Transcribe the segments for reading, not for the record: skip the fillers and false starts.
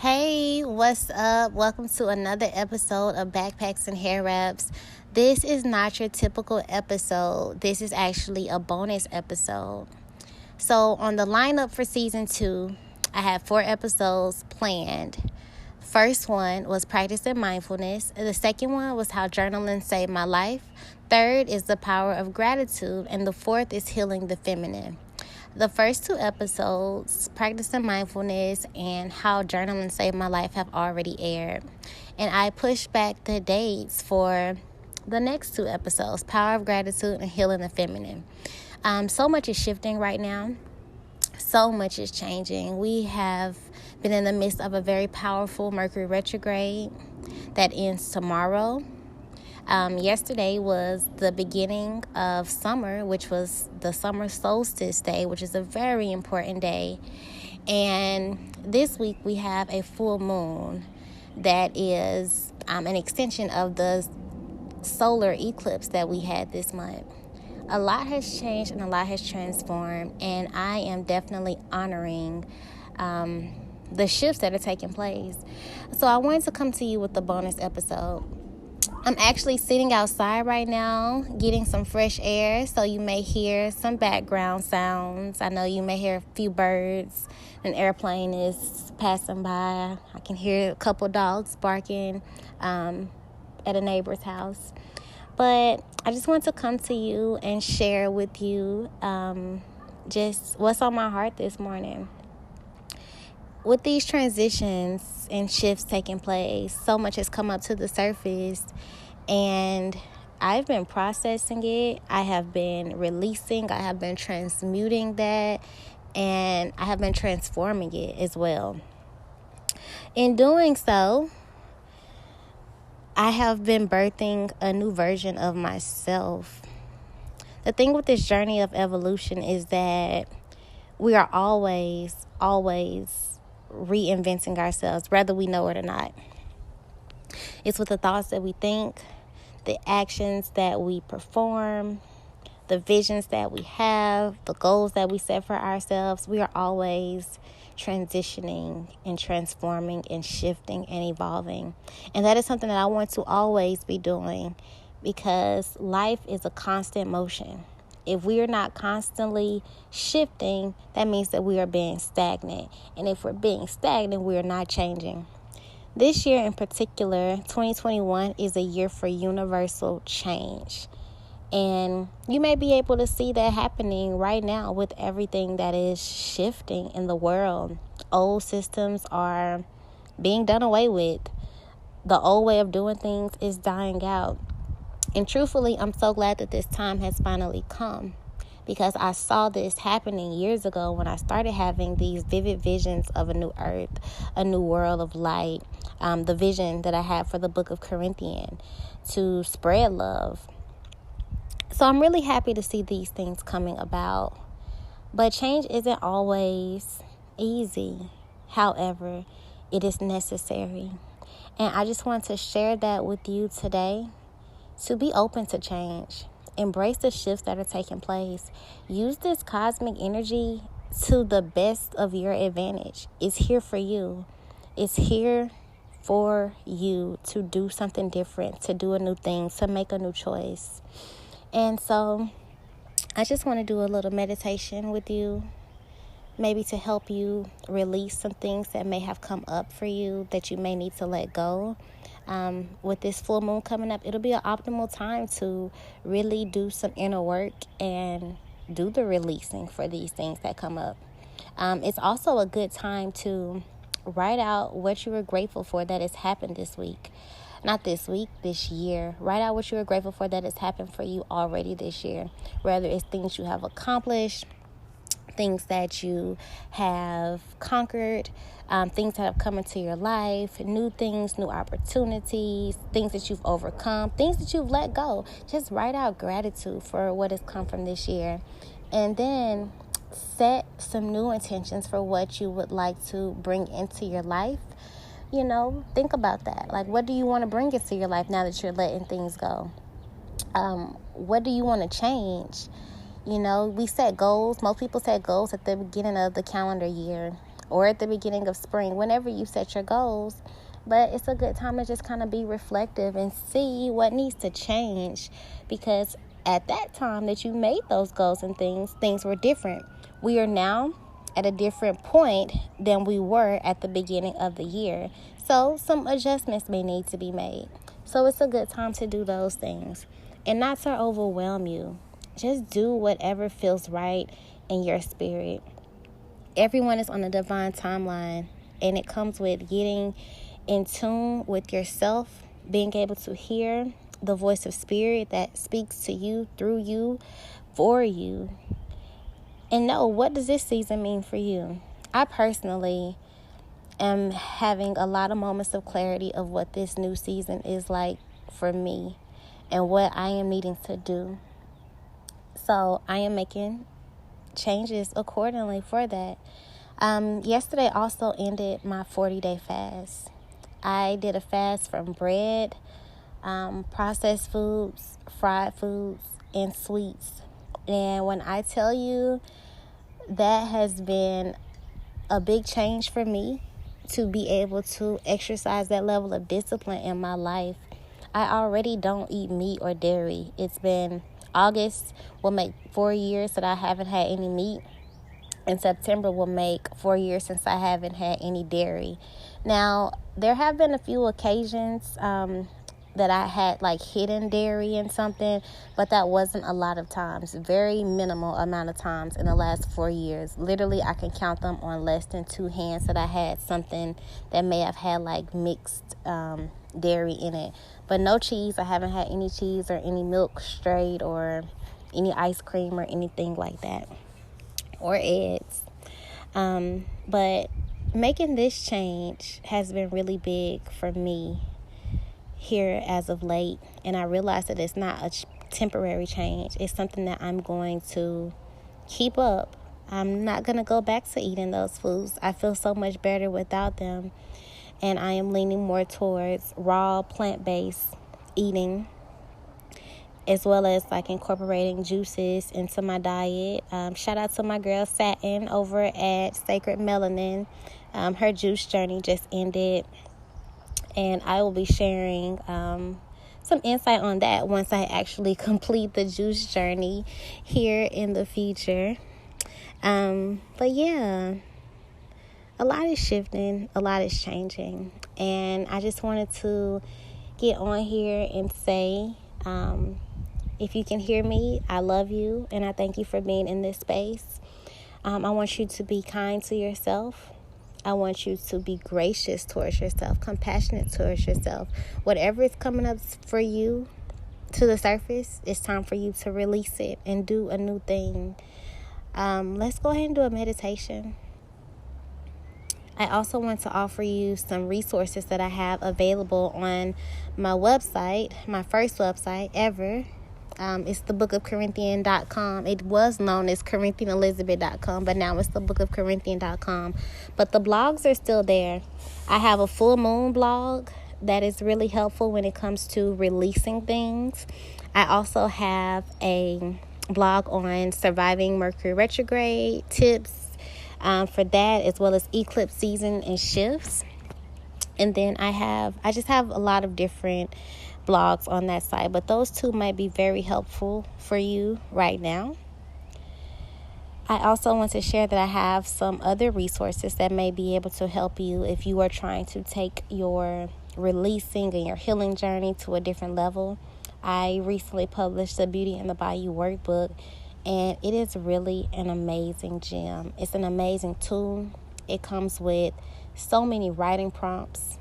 Hey, what's up? Welcome to another episode of Backpacks and Hair Wraps. This is not your typical episode. This is actually a bonus episode. So, on the lineup for season 2, I have 4 episodes planned. First one was practicing mindfulness. The second one was how journaling saved my life. Third is the power of gratitude. And the fourth is healing the feminine. The first 2 episodes, Practicing Mindfulness and How Journaling Saved My Life, have already aired. And I pushed back the dates for the next 2 episodes, Power of Gratitude and Healing the Feminine. So much is shifting right now. So much is changing. We have been in the midst of a very powerful Mercury retrograde that ends tomorrow. Yesterday was the beginning of summer, which was the summer solstice day, which is a very important day. And this week we have a full moon that is an extension of the solar eclipse that we had this month. A lot has changed and a lot has transformed, and I am definitely honoring the shifts that are taking place. So I wanted to come to you with the bonus episode. I'm actually sitting outside right now getting some fresh air, so you may hear some background sounds. I know you may hear a few birds. An airplane is passing by. I can hear a couple dogs barking at a neighbor's house. But I just want to come to you and share with you just what's on my heart this morning. With these transitions and shifts taking place, so much has come up to the surface, and I've been processing it. I have been releasing, I have been transmuting that, and I have been transforming it as well. In doing so, I have been birthing a new version of myself. The thing with this journey of evolution is that we are always reinventing ourselves, whether we know it or not. It's with the thoughts that we think, the actions that we perform, the visions that we have, the goals that we set for ourselves. We are always transitioning and transforming and shifting and evolving. And that is something that I want to always be doing, because life is a constant motion. If we are not constantly shifting, that means that we are being stagnant. And if we're being stagnant, we are not changing. This year in particular, 2021, is a year for universal change. And you may be able to see that happening right now with everything that is shifting in the world. Old systems are being done away with. The old way of doing things is dying out. And truthfully, I'm so glad that this time has finally come, because I saw this happening years ago when I started having these vivid visions of a new earth, a new world of light, the vision that I had for the book of Corinthians to spread love. So I'm really happy to see these things coming about. But change isn't always easy. However, it is necessary. And I just want to share that with you today. To be open to change. Embrace the shifts that are taking place. Use this cosmic energy to the best of your advantage. It's here for you. It's here for you to do something different, to do a new thing, to make a new choice. And so I just want to do a little meditation with you, maybe to help you release some things that may have come up for you that you may need to let go. With this full moon coming up, it'll be an optimal time to really do some inner work and do the releasing for these things that come up. It's also a good time to write out what you were grateful for that has happened this week. Not this week, this year. Write out what you were grateful for that has happened for you already this year. Whether it's things you have accomplished, things that you have conquered, things that have come into your life, new things, new opportunities, things that you've overcome, things that you've let go. Just write out gratitude for what has come from this year. And then set some new intentions for what you would like to bring into your life. You know, think about that. Like, what do you want to bring into your life now that you're letting things go? What do you want to change? You know, we set goals. Most people set goals at the beginning of the calendar year or at the beginning of spring, whenever you set your goals. But it's a good time to just kind of be reflective and see what needs to change, because at that time that you made those goals and things were different. We are now at a different point than we were at the beginning of the year. So some adjustments may need to be made. So it's a good time to do those things and not to overwhelm you. Just do whatever feels right in your spirit. Everyone is on a divine timeline, and it comes with getting in tune with yourself, being able to hear the voice of spirit that speaks to you, through you, for you. And know, what does this season mean for you? I personally am having a lot of moments of clarity of what this new season is like for me and what I am needing to do. So I am making changes accordingly for that. Yesterday also ended my 40-day fast. I did a fast from bread, processed foods, fried foods, and sweets. And when I tell you, that has been a big change for me to be able to exercise that level of discipline in my life. I already don't eat meat or dairy. It's been August will make 4 years that I haven't had any meat. And September will make 4 years since I haven't had any dairy. Now, there have been a few occasions that I had like hidden dairy in something, but that wasn't a lot of times. Very minimal amount of times in the last 4 years. Literally, I can count them on less than 2 hands that I had something that may have had like mixed dairy in it. But no cheese. I haven't had any cheese or any milk straight or any ice cream or anything like that. Or eggs. But making this change has been really big for me here as of late. And I realized that it's not a temporary change. It's something that I'm going to keep up. I'm not going to go back to eating those foods. I feel so much better without them. And I am leaning more towards raw, plant-based eating, as well as like incorporating juices into my diet. Shout out to my girl Satin over at Sacred Melanin. Her juice journey just ended, and I will be sharing some insight on that once I actually complete the juice journey here in the future. But yeah, a lot is shifting, a lot is changing, and I just wanted to get on here and say, if you can hear me, I love you, and I thank you for being in this space. I want you to be kind to yourself. I want you to be gracious towards yourself, compassionate towards yourself. Whatever is coming up for you to the surface, it's time for you to release it and do a new thing. Let's go ahead and do a meditation. I also want to offer you some resources that I have available on my website, my first website ever. It's thebookofcorinthian.com. It was known as corinthianelizabeth.com, but now it's thebookofcorinthian.com. But the blogs are still there. I have a full moon blog that is really helpful when it comes to releasing things. I also have a blog on surviving Mercury retrograde tips for that, as well as eclipse season and shifts. And then I just have a lot of different blogs on that site, but those two might be very helpful for you right now. I also want to share that I have some other resources that may be able to help you if you are trying to take your releasing and your healing journey to a different level. I recently published the Beauty in the Bayou workbook, and it is really an amazing gem. It's an amazing tool. It comes with so many writing prompts.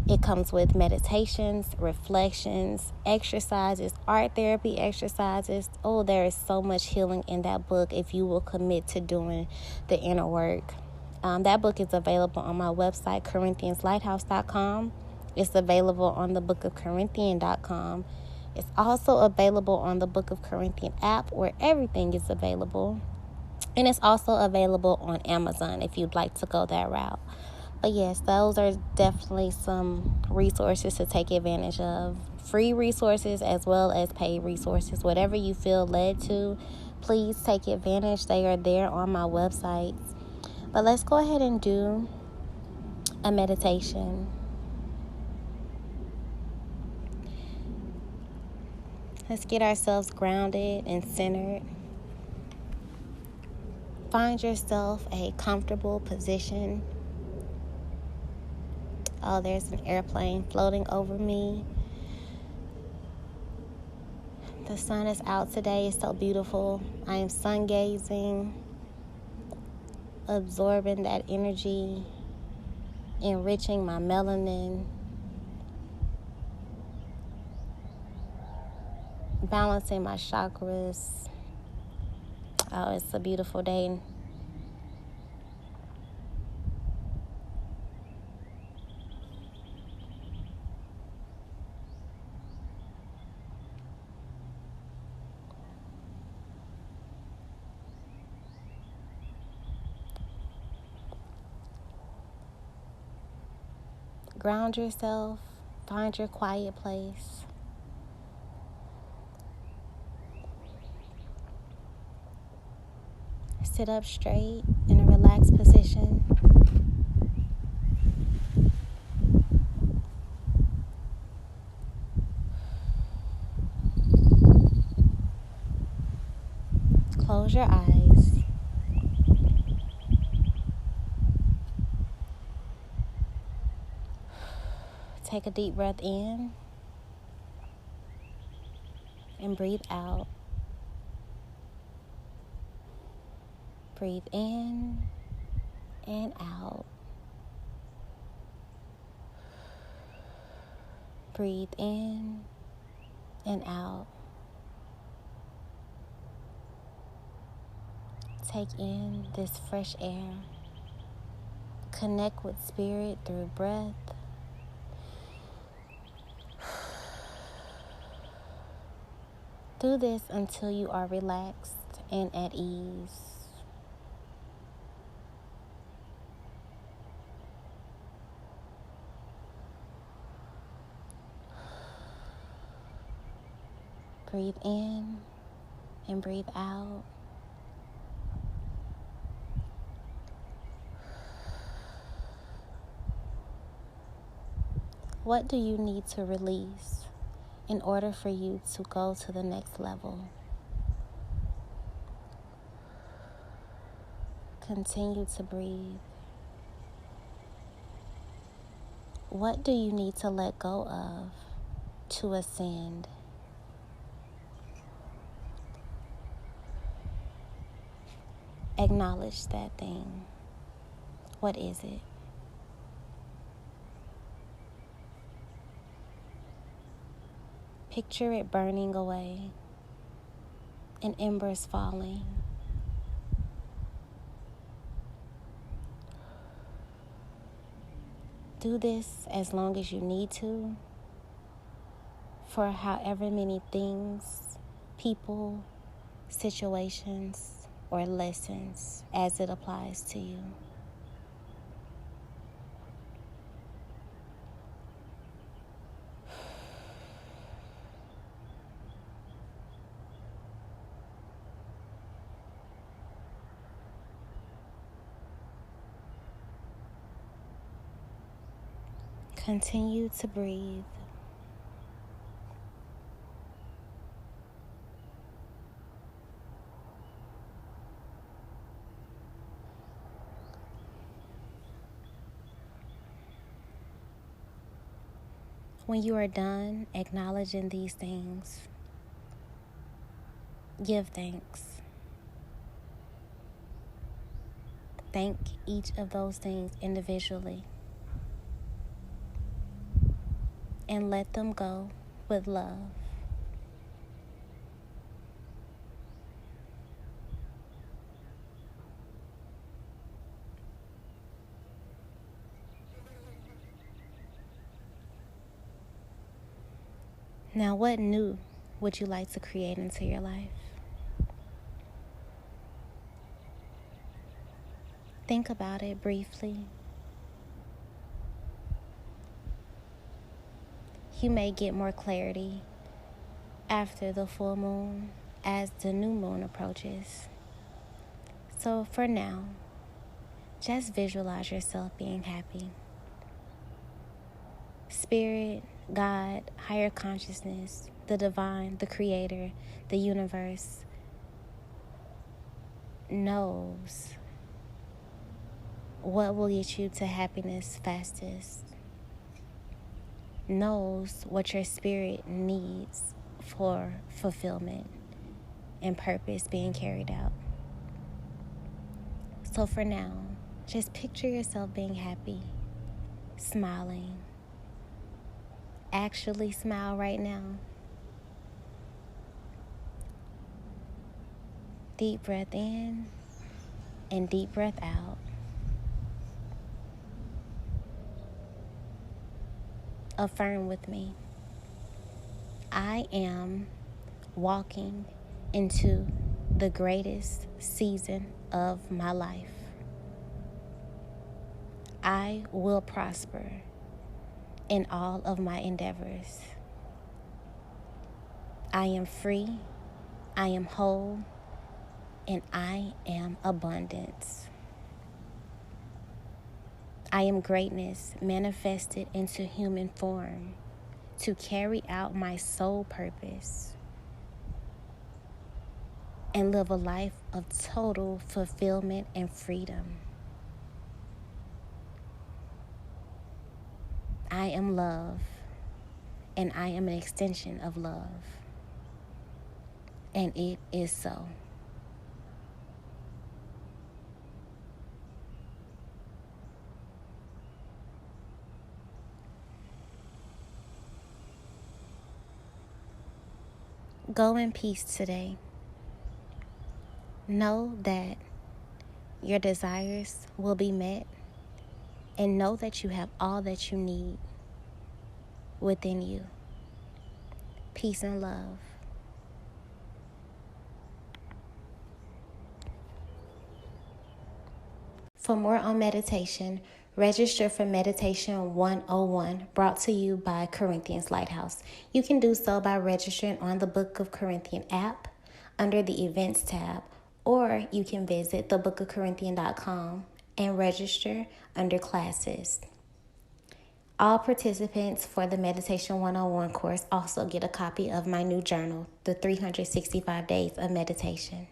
It comes with meditations, reflections, exercises, art therapy exercises. Oh, there is so much healing in that book if you will commit to doing the inner work. That book is available on my website, CorinthiansLighthouse.com. It's available on the bookofcorinthian.com. It's also available on the Book of Corinthian app, where everything is available. And it's also available on Amazon if you'd like to go that route. But yes, those are definitely some resources to take advantage of. Free resources as well as paid resources. Whatever you feel led to, please take advantage. They are there on my website. But let's go ahead and do a meditation. Let's get ourselves grounded and centered. Find yourself a comfortable position. Oh, there's an airplane floating over me. The sun is out today. It's so beautiful. I am sun gazing, absorbing that energy, enriching my melanin, balancing my chakras. Oh, it's a beautiful day. Ground yourself. Find your quiet place. Sit up straight in a relaxed position. Close your eyes. Take a deep breath in and breathe out. Breathe in and out. Breathe in and out. Take in this fresh air. Connect with spirit through breath. Do this until you are relaxed and at ease. Breathe in and breathe out. What do you need to release in order for you to go to the next level? Continue to breathe. What do you need to let go of to ascend? Acknowledge that thing. What is it? Picture it burning away and embers falling. Do this as long as you need to, for however many things, people, situations, or lessons as it applies to you. Continue to breathe. When you are done acknowledging these things, give thanks. Thank each of those things individually and let them go with love. Now, what new would you like to create into your life? Think about it briefly. You may get more clarity after the full moon as the new moon approaches. So for now, Just visualize yourself being happy. Spirit, God, higher consciousness, the divine, the creator, the universe knows what will get you to happiness fastest, knows what your spirit needs for fulfillment and purpose being carried out. So for now, just picture yourself being happy, smiling. Actually smile right now. Deep breath in and deep breath out. Affirm with me. I am walking into the greatest season of my life. I will prosper in all of my endeavors. I am free, I am whole, and I am abundance. I am greatness manifested into human form to carry out my soul purpose and live a life of total fulfillment and freedom. I am love, and I am an extension of love. And it is so. Go in peace today. Know that your desires will be met, and know that you have all that you need within you. Peace and love. For more on meditation, register for Meditation 101, brought to you by Corinthians Lighthouse. You can do so by registering on the Book of Corinthian app under the Events tab, or you can visit thebookofcorinthian.com and register under Classes. All participants for the Meditation 101 course also get a copy of my new journal, The 365 Days of Meditation.